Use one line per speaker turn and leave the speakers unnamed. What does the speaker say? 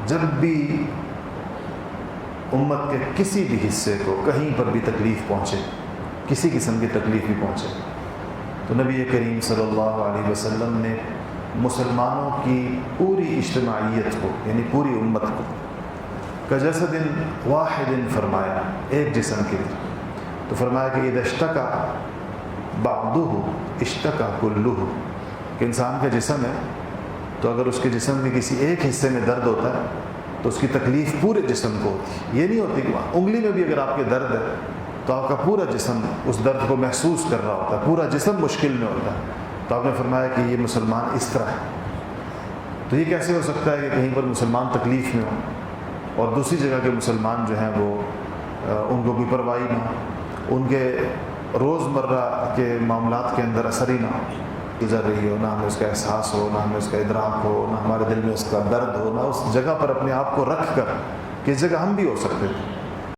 جب بھی امت کے کسی بھی حصے کو کہیں پر بھی تکلیف پہنچے، کسی قسم کی تکلیف بھی پہنچے، تو نبی کریم صلی اللہ علیہ وسلم نے مسلمانوں کی پوری اجتماعیت کو، یعنی پوری امت کو کجسد واحد فرمایا، ایک جسم کی طرح. تو فرمایا کہ اذا اشتکا بعضہ اشتکا کلہ، کہ انسان کا جسم ہے تو اگر اس کے جسم کے کسی ایک حصے میں درد ہوتا ہے تو اس کی تکلیف پورے جسم کو ہوتی ہے. یہ نہیں ہوتی کہ انگلی میں بھی اگر آپ کے درد ہے تو آپ کا پورا جسم اس درد کو محسوس کر رہا ہوتا ہے، پورا جسم مشکل میں ہوتا ہے. تو آپ نے فرمایا کہ یہ مسلمان اس طرح ہے. تو یہ کیسے ہو سکتا ہے کہ کہیں پر مسلمان تکلیف میں ہوں اور دوسری جگہ کے مسلمان جو ہیں وہ ان کو کوئی پرواہی نہ ہو، ان کے روزمرہ کے معاملات کے اندر اثر ہی نہ ہو، گزر رہی ہو، نہ ہمیں اس کا احساس ہو، نہ ہمیں اس کا ادراک ہو، نہ ہمارے دل میں اس کا درد ہو، نہ اس جگہ پر اپنے آپ کو رکھ کر کہ اس جگہ ہم بھی ہو سکتے تھے.